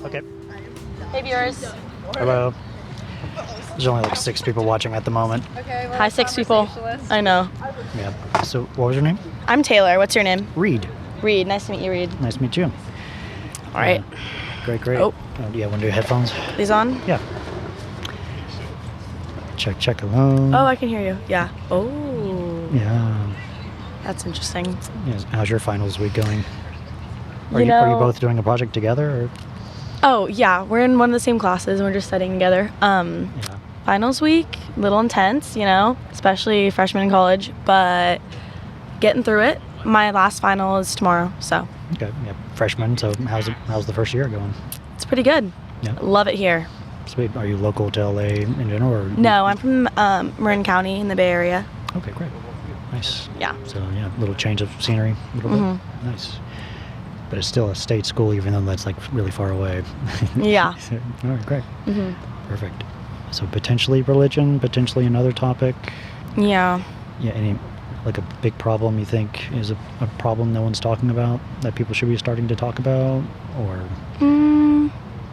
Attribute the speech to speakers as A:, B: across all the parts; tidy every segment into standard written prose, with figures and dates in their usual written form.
A: Okay.
B: Hey viewers.
A: Hello. There's only like 6 people watching at the moment.
B: Hi, 6 people. I know.
A: Yeah. So, what was your name?
B: I'm Taylor. What's your name?
A: Reed.
B: Reed. Nice to meet you, Reed.
A: Nice to meet you.
B: All right.
A: Great.
B: Oh.
A: Yeah, want to do your headphones?
B: These on?
A: Yeah. Check alone.
B: Oh, I can hear you. Yeah. Oh.
A: Yeah.
B: That's interesting.
A: Yes. How's your finals week going? Are
B: You
A: you
B: know-
A: both doing a project together? Or?
B: Oh, yeah. We're in one of the same classes and we're just studying together.
A: Yeah.
B: Finals week, a little intense, especially freshman in college, but getting through it. My last final is tomorrow, so
A: Okay. Yeah. Freshman. So, how's the first year going?
B: it's pretty good.
A: Yeah.
B: Love it here.
A: Sweet. Are you local to LA in general? Or?
B: No, I'm from Marin County in the Bay Area.
A: Okay, great. Nice.
B: Yeah.
A: So, yeah, little change of scenery, a little bit. Nice. But it's still a state school, even though that's like really far away.
B: Yeah.
A: All right, great. Perfect. So potentially religion, potentially another topic.
B: Yeah.
A: Yeah, any like a big problem you think is a problem no one's talking about that people should be starting to talk about, or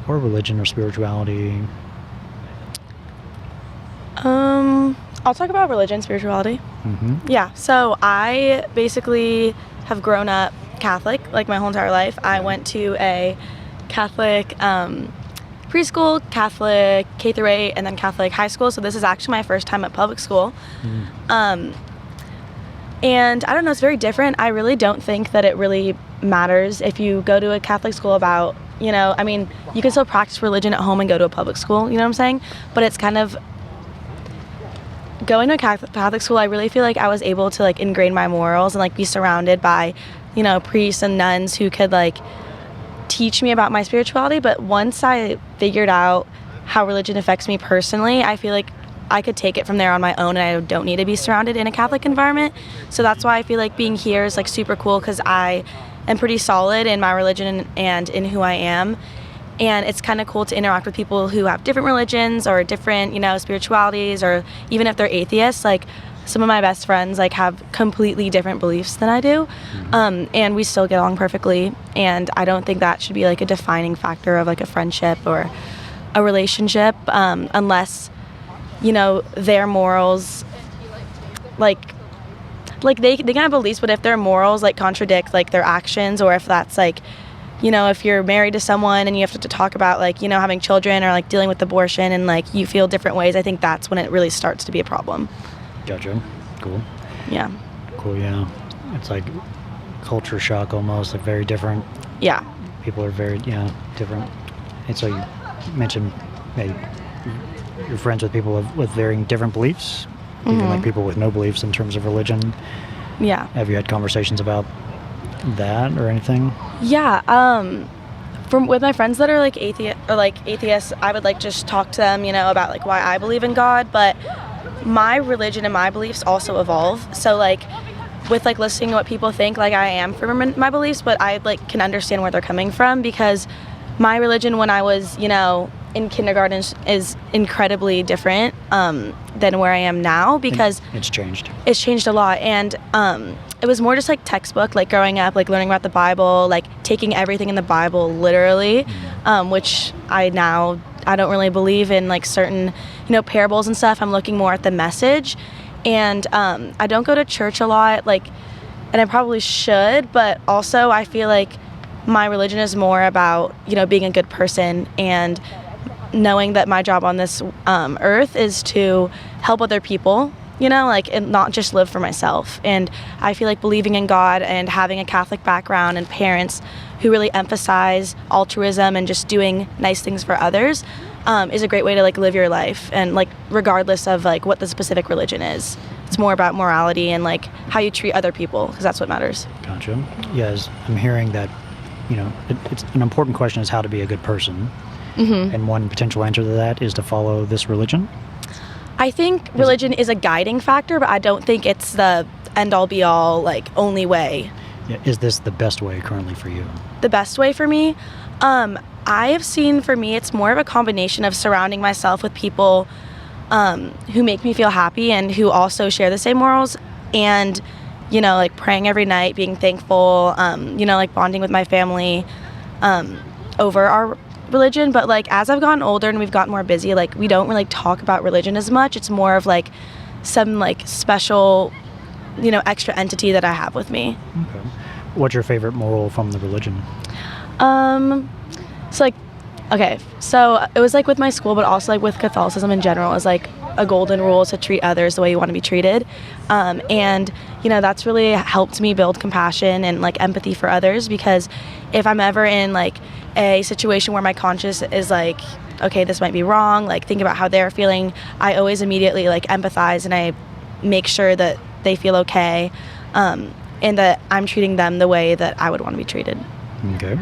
A: religion or spirituality.
B: I'll talk about religion, spirituality.
A: Mm-hmm.
B: Yeah. So I basically have grown up Catholic like my whole entire life. I went to a Catholic preschool, Catholic K through 8, and then Catholic high school. So this is actually my first time at public school. And I don't know, it's very different. I really don't think that it really matters if you go to a Catholic school about, you can still practice religion at home and go to a public school, you know what I'm saying? But it's kind of going to a Catholic school, I really feel like I was able to like ingrain my morals and like be surrounded by, priests and nuns who could like teach me about my spirituality. But once I figured out how religion affects me personally, I feel like I could take it from there on my own and I don't need to be surrounded in a Catholic environment. So that's why I feel like being here is like super cool, because I am pretty solid in my religion and in who I am. And it's kind of cool to interact with people who have different religions or different, spiritualities, or even if they're atheists. Like some of my best friends like have completely different beliefs than I do, and we still get along perfectly. And I don't think that should be like a defining factor of like a friendship or a relationship, unless their morals like they can have beliefs, but if their morals like contradict like their actions, or if that's like, if you're married to someone and you have to talk about like, having children or like dealing with abortion and like you feel different ways, I think that's when it really starts to be a problem.
A: Gotcha. Cool.
B: Yeah.
A: Cool, yeah. It's like culture shock almost, like very different.
B: Yeah.
A: People are very, different. And so you mentioned you're friends with people with varying different beliefs, even like people with no beliefs in terms of religion.
B: Yeah.
A: Have you had conversations about that or anything?
B: Yeah. With my friends that are like atheists, I would like just talk to them, about like why I believe in God, but my religion and my beliefs also evolve. So like with like listening to what people think, like I am firm in my beliefs, but I like can understand where they're coming from, because my religion when I was, in kindergarten is incredibly different than where I am now, because
A: it's changed
B: a lot. And it was more just like textbook, like growing up, like learning about the Bible, like taking everything in the Bible literally, which I don't really believe in like certain, parables and stuff. I'm looking more at the message. And I don't go to church a lot, like, and I probably should, but also I feel like my religion is more about, being a good person and knowing that my job on this earth is to help other people, and not just live for myself. And I feel like believing in God and having a Catholic background and parents who really emphasize altruism and just doing nice things for others is a great way to like live your life, and like regardless of like what the specific religion is. It's more about morality and like how you treat other people, because that's what matters.
A: Gotcha. Yes, I'm hearing that, it's an important question is how to be a good person. And one potential answer to that is to follow this religion.
B: I think religion is a guiding factor, but I don't think it's the end-all be-all, like, only way.
A: Yeah. Is this the best way currently for you?
B: The best way for me? I have seen, for me, it's more of a combination of surrounding myself with people who make me feel happy and who also share the same morals, and, like, praying every night, being thankful, like, bonding with my family over our religion, but like as I've gotten older and we've gotten more busy, like we don't really talk about religion as much. It's more of like some like special, extra entity that I have with me.
A: Okay. What's your favorite moral from the religion?
B: So like, okay, so it was like with my school, but also like with Catholicism in general, is like a golden rule to treat others the way you want to be treated. And that's really helped me build compassion and like empathy for others, because if I'm ever in like a situation where my conscience is like, okay, this might be wrong, like think about how they're feeling, I always immediately like empathize and I make sure that they feel okay, and that I'm treating them the way that I would want to be treated.
A: Okay.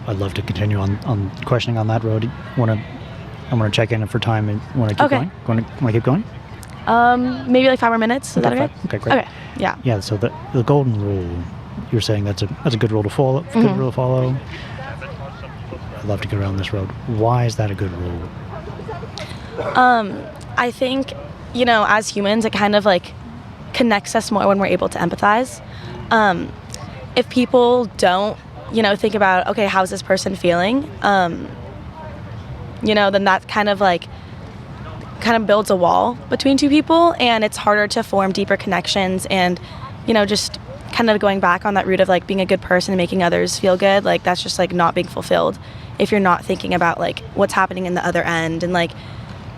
A: I'd love to continue on questioning on that road. I'm going to check in for time and want to keep
B: Okay.
A: going. Want to keep going?
B: Maybe like 5 more minutes. Is that okay?
A: Okay, great.
B: Okay. Yeah.
A: Yeah. So the golden rule, you're saying that's a good rule to follow.
B: Mm-hmm.
A: Good rule to follow. I'd love to get around this road. Why is that a good rule?
B: I think, as humans, it kind of like connects us more when we're able to empathize. If people don't, think about, okay, how's this person feeling? Then that kind of builds a wall between two people, and it's harder to form deeper connections and, just kind of going back on that route of like being a good person and making others feel good. Like that's just like not being fulfilled if you're not thinking about like what's happening in the other end. And like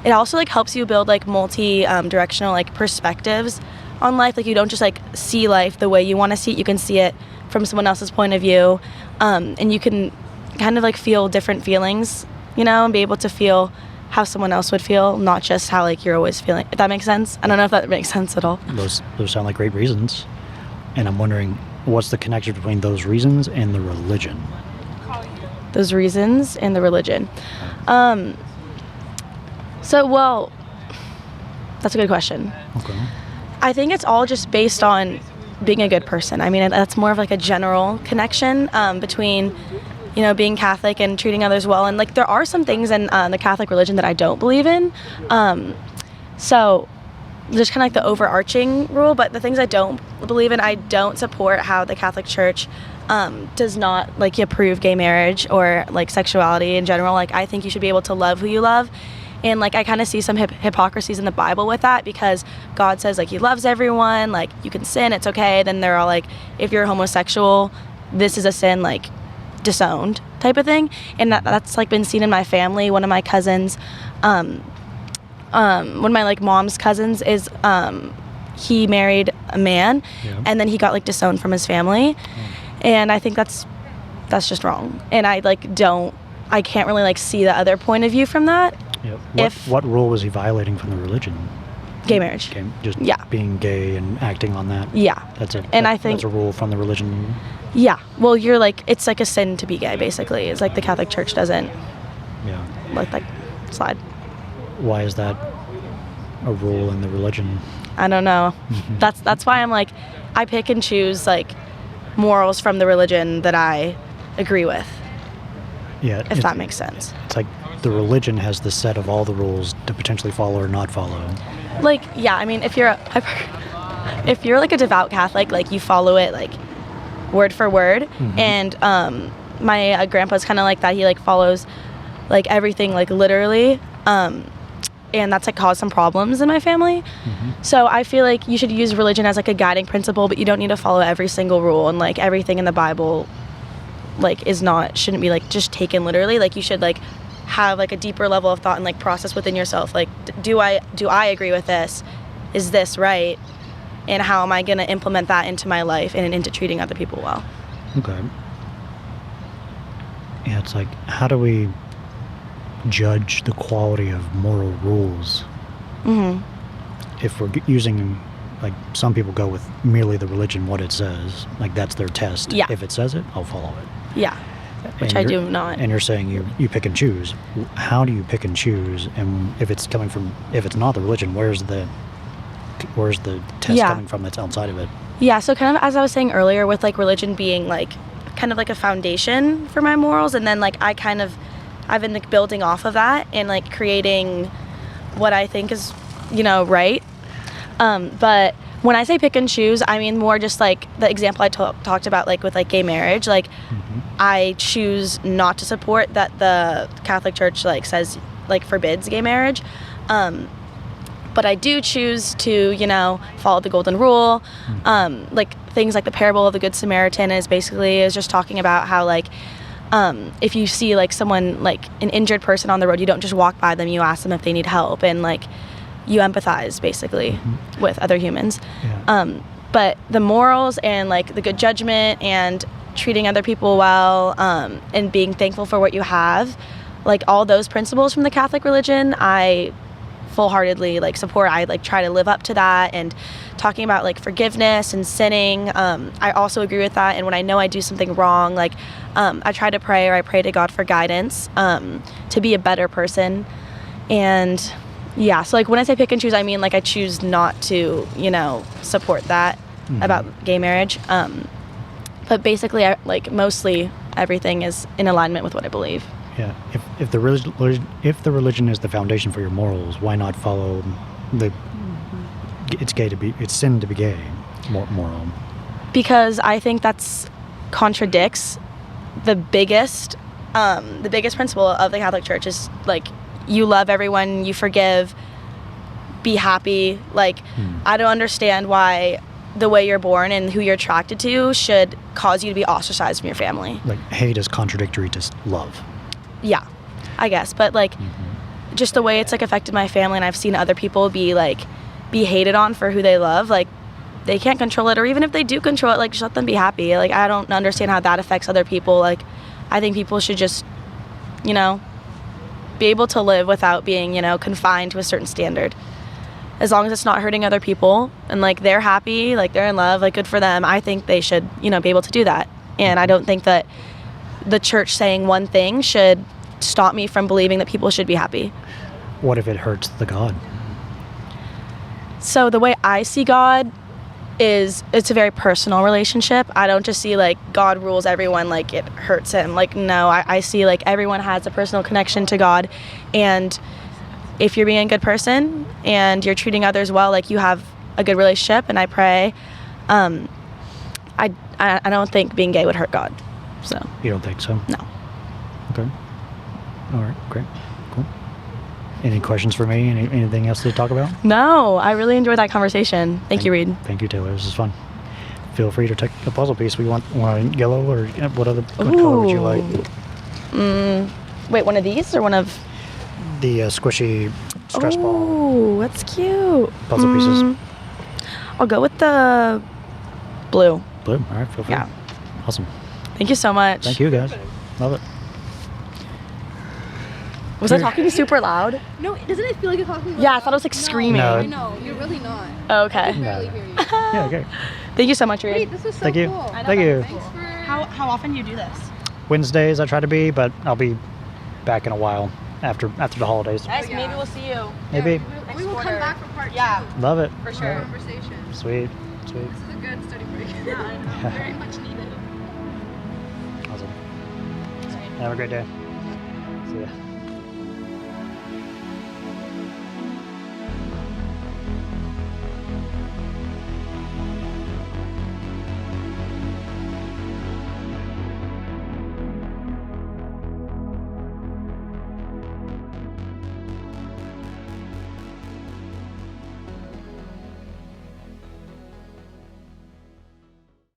B: it also like helps you build like directional like perspectives on life. Like you don't just like see life the way you want to see it. You can see it from someone else's point of view, and you can kind of like feel different feelings, and be able to feel how someone else would feel, not just how like you're always feeling. If that makes sense. I don't know if that makes sense at all.
A: Those sound like great reasons, and I'm wondering what's the connection between those reasons and the religion.
B: Those reasons and the religion. That's a good question.
A: Okay.
B: I think it's all just based on being a good person. I mean, that's more of like a general connection between, being Catholic and treating others well. And like there are some things in the Catholic religion that I don't believe in. So there's kind of like the overarching rule, but the things I don't believe in, I don't support how the Catholic Church does not like approve gay marriage or like sexuality in general. Like I think you should be able to love who you love. And like I kind of see some hypocrisies in the Bible with that, because God says like he loves everyone, like you can sin, it's okay. Then they're all like, if you're homosexual, this is a sin, like disowned type of thing. And that's like been seen in my family. One of my cousins, one of my like mom's cousins is he married a man,
A: Yeah.
B: and then he got like disowned from his family. And I think that's just wrong. And I can't really like see the other point of view from that.
A: Yeah. What rule was he violating from the religion?
B: Gay marriage.
A: Okay, just
B: Yeah.
A: being gay and acting on that.
B: Yeah. I think
A: that's a rule from the religion.
B: Yeah. Well, you're like, it's like a sin to be gay, basically. It's like the Catholic Church doesn't
A: Yeah.
B: like slide.
A: Why is that a rule in the religion?
B: I don't know.
A: Mm-hmm.
B: That's why I'm like, I pick and choose like morals from the religion that I agree with,
A: Yeah.
B: if that makes sense.
A: It's like the religion has the set of all the rules to potentially follow or not follow.
B: Like, yeah, I mean, if you're like a devout Catholic, like you follow it like word for word.
A: Mm-hmm.
B: And my grandpa's kind of like that. He like follows like everything like literally. And that's like caused some problems in my family.
A: Mm-hmm.
B: So I feel like you should use religion as like a guiding principle, but you don't need to follow every single rule, and like everything in the Bible like shouldn't be like just taken literally. Like you should like have like a deeper level of thought and like process within yourself, like do I agree with this? Is this right? And how am I going to implement that into my life and into treating other people well?
A: Okay. Yeah, it's like, how do we judge the quality of moral rules?
B: Mm-hmm.
A: If we're using, like, some people go with merely the religion, what it says, like that's their test.
B: Yeah.
A: If it says it, I'll follow it.
B: Yeah. Which
A: And
B: I
A: you're-
B: do not.
A: And you're saying you pick and choose. How do you pick and choose? And if it's not the religion, where's the test
B: Yeah.
A: coming from that's outside of it?
B: Yeah, so kind of as I was saying earlier, with like religion being like kind of like a foundation for my morals, and then like I've been like building off of that and like creating what I think is, right. But When I say pick and choose, I mean more just like the example I talked about, like with like gay marriage. Like, I choose not to support that the Catholic Church like says like forbids gay marriage. But I do choose to, you know, follow the golden rule. Like things like the parable of the Good Samaritan is just talking about how like if you see like someone, like an injured person on the road, you don't just walk by them, you ask them if they need help, and like you empathize basically with other humans. But the morals and like the good judgment and treating other people well, and being thankful for what you have, like all those principles from the Catholic religion, I full-heartedly like support. I like try to live up to that, and talking about like forgiveness and sinning, I also agree with that. And when I know I do something wrong, like I try to pray, or I pray to God for guidance to be a better person. And yeah, so like when I say pick and choose, I mean like I choose not to, you know, support that about gay marriage. But basically, like mostly everything is in alignment with what I believe.
A: Yeah. If the religion is the foundation for your morals, why not follow the it's sin to be gay moral?
B: Because I think that's contradicts the biggest principle of the Catholic Church is like you love everyone, you forgive, be happy. Like I don't understand why the way you're born and who you're attracted to should cause you to be ostracized from your family.
A: Like hate is contradictory to love.
B: Yeah, I guess, but like just the way it's like affected my family, and I've seen other people be hated on for who they love. Like they can't control it, or even if they do control it, like just let them be happy. Like I don't understand how that affects other people. Like I think people should just, you know, be able to live without being, you know, confined to a certain standard. As long as it's not hurting other people and like they're happy, like they're in love, like good for them. I think they should, you know, be able to do that. And I don't think that the church saying one thing should stop me from believing that people should be happy.
A: What if it hurts the God?
B: So the way I see God is it's a very personal relationship. I don't just see like God rules everyone, like it hurts him. Like no, I see like everyone has a personal connection to God, and if you're being a good person and you're treating others well, like you have a good relationship. And I pray. I don't think being gay would hurt God. So
A: you don't think so?
B: No.
A: Okay. All right. Great. Cool. Any questions for me? Anything else to talk about?
B: No, I really enjoyed that conversation. Thank you, Reed.
A: Thank you, Taylor. This is fun. Feel free to take a puzzle piece. We want yellow, or what color would you like?
B: Wait, one of these or one of
A: the squishy stress ball?
B: Oh, that's cute.
A: Puzzle pieces.
B: I'll go with the blue.
A: Blue. All right. Feel free.
B: Yeah.
A: Awesome.
B: Thank you so much.
A: Thank you, guys. Love it.
B: Was I talking super loud?
C: No, doesn't it feel like you're talking loud?
B: Yeah, I thought it was like screaming.
A: No.
C: No, you're really not.
B: Oh, okay.
C: I can barely hear you.
A: Yeah, okay.
B: Thank you so much, Reed.
C: Wait, this was so
A: Thank you.
C: cool.
A: Thank you.
C: Thanks for...
B: How often do you do this?
A: Wednesdays I try to be, but I'll be back in a while after the holidays.
B: Nice.
C: yeah.
B: Maybe we'll see you.
A: Maybe.
C: We will come back for part 2.
A: Love it.
B: For sure.
C: Conversation.
A: Sweet.
C: This is a good study break.
B: Yeah, I know.
C: Very much needed.
A: Awesome. Have a great day. See ya.